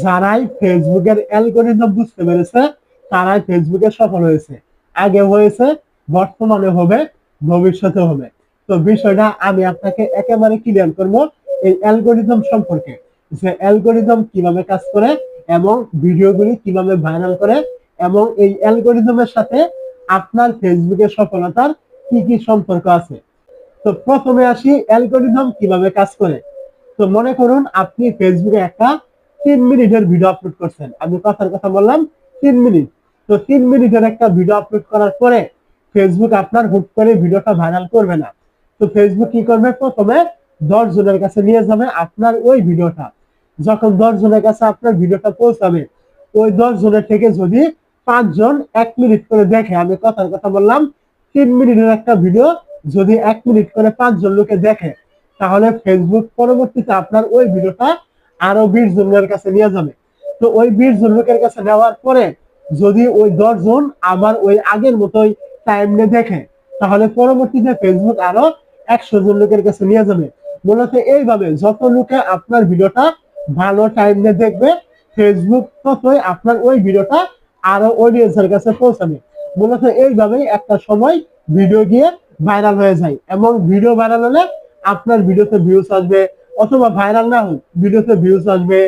যারাই ফেসবুকের অ্যালগরিদম বুঝতে পেরেছে তারাই ফেসবুকে সফল হয়েছে। আগে হয়েছে, বর্তমানে হবে, ভবিষ্যতে হবে। তো বিষয়টা আমি আপনাকে একেবারে ক্লিয়ার করব এই অ্যালগরিদম সম্পর্কে, যে অ্যালগরিদম কিভাবে কাজ করে এবং ভিডিওগুলি কিভাবে ভাইরাল করে এবং এই অ্যালগরিদমের সাথে আপনার ফেসবুকের সফলতার কি কি সম্পর্ক আছে। তো প্রথমে আসি অ্যালগরিদম কিভাবে কাজ করে। তো মনে করুন আপনি ফেসবুকে একটা 3 মিনিটের ভিডিও আপলোড করছেন, আমি কথার কথা বললাম 3 মিনিট। তো 3 মিনিটের একটা ভিডিও আপলোড করার পরে ফেসবুক আপনার হুট করে ভিডিওটা ভাইরাল করবে না। তো ফেসবুক কি করবে, প্রথমে 10 জনের কাছে নিয়ে যাবে আপনার ওই ভিডিওটা। যখন 10 জনের কাছে আপনার ভিডিওটা পৌঁছাবে, ওই 10 জনের থেকে যদি 5 জন 1 মিনিট করে দেখে, আমি কথার কথা বললাম 3 মিনিটের একটা ভিডিও যদি 1 মিনিট করে 5 জন লোকে দেখে, তাহলে ফেসবুক পরবর্তীতে আপনার ওই ভিডিওটা আরো 20 জনের কাছে নিয়ে যাবে। তো ওই 20 জন লোকের কাছে নেওয়ার পরে যদি ওই 10 জন আবার ওই আগের মতোই টাইম নিয়ে দেখে, তাহলে পরবর্তীতে ফেসবুক আরো 100 জন লোকের কাছে নিয়ে যাবে। মূলত এইভাবে যত লোকে আপনার ভিডিওটা ভালো টাইম নিয়ে দেখবে, ফেসবুক ততই আপনার ওই ভিডিওটা আরো অডিয়েন্সের কাছে পৌঁছাবে। মূলত এইভাবেই একটা সময় ভিডিও গিয়ে ভাইরাল হয়ে যায়, এবং ভিডিও ভাইরাল হলে আপনার ভিডিওতে ভিউজ আসবে, অথবা ভাইরাল না হোক ভিডিওতে ভিউজ আসবে।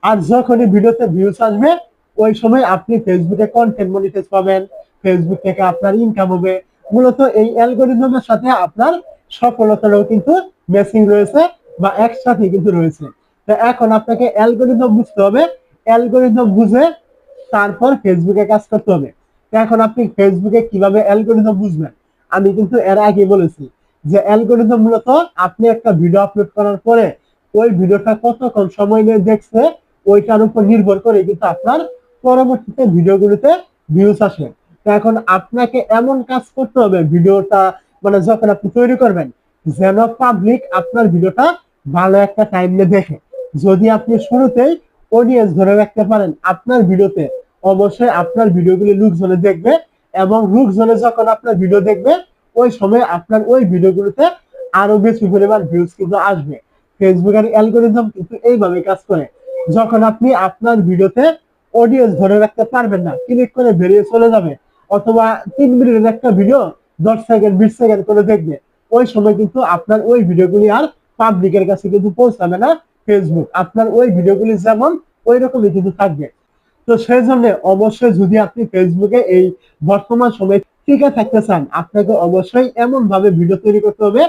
আর যখনই ভিডিওতে ভিউজ আসবে, ওই সময় আপনি ফেসবুকে কন্টেন্ট মনিটাইজ পাবেন, ফেসবুক থেকে আপনার ইনকাম হবে। মূলত এই অ্যালগরিদমের সাথে আপনার সফলতারও কিন্তু ম্যাচিং রয়েছে, বা একসাথে কিন্তু রয়েছে। তো এখন আপনাকে অ্যালগরিদম বুঝতে হবে, অ্যালগরিদম বুঝে তারপর ফেসবুকে কাজ করতে হবে। তো এখন আপনি ফেসবুকে কিভাবে অ্যালগরিদম বুঝবেন, আমি কিন্তু এর আগে বলেছি যে অ্যালগরিদম মূলত আপনি একটা ভিডিও আপলোড করার পরে ওই ভিডিওটা কতক্ষণ সময় নিয়ে দেখছে ওইটার উপর নির্ভর করে কিন্তু আপনার পরবর্তীতে ভিডিওগুলোতে ভিউজ আসে। তো এখন আপনাকে এমন কাজ করতে হবে ভিডিওটা, মানে যখন আপনি তৈরি করবেন, যেন পাবলিক আপনার ভিডিওটা ভালো একটা টাইম নিয়ে দেখে। যদি আপনি শুরুতেই অডিয়েন্স ধরে রাখতে পারেন আপনার ভিডিওতে, অবশ্যই আপনার ভিডিওগুলি লোকজনে দেখবে, এবং লোকজনে যখন আপনার ভিডিও দেখবে ওই সময় আপনার ওই ভিডিওগুলোতে আরো বেশি পরিমাণ ভিউজ কিন্তু আসবে। ফেসবুকের অ্যালগরিদম কিন্তু এইভাবে কাজ করে। যখন আপনি আপনার ভিডিওতে অডিয়েন্স ধরে রাখতে পারবেন না, ক্লিক করে বেরিয়ে চলে যাবে, অথবা 3 মিনিটের একটা ভিডিও 10 সেকেন্ড 20 সেকেন্ড করে দেখবে, ওই সময় কিন্তু আপনার ওই ভিডিওগুলি আর পাবলিকের কাছে কিন্তু পৌঁছাবে না। ফেসবুক আপনার ওই ভিডিওগুলি যেমন ওই রকমই কিন্তু থাকবে। তো সেই জন্য অবশ্যই যদি আপনি ফেসবুকে এই বর্তমান সময়ে টিকে থাকতে চান, আপনাকে অবশ্যই এমন ভাবে ভিডিও তৈরি করতে হবে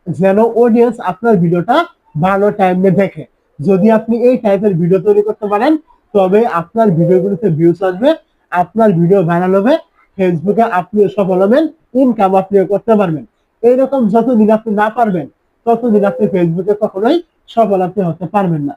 যেন অডিয়েন্স আপনার ভিডিওটা ভালো টাইম নিয়ে দেখে। যদি আপনি এই টাইপের ভিডিও তৈরি করতে পারেন, তবে আপনার ভিডিওগুলোতে ভিউজ আসবে, আপনার ভিডিও ভাইরাল হবে, ফেসবুকে আপনিও সফল হবেন, ইনকাম আপনিও করতে পারবেন। এইরকম যতদিন আপনি না পারবেন, ততদিন আপনি ফেসবুকে কখনোই সফল আপনি হতে পারবেন না।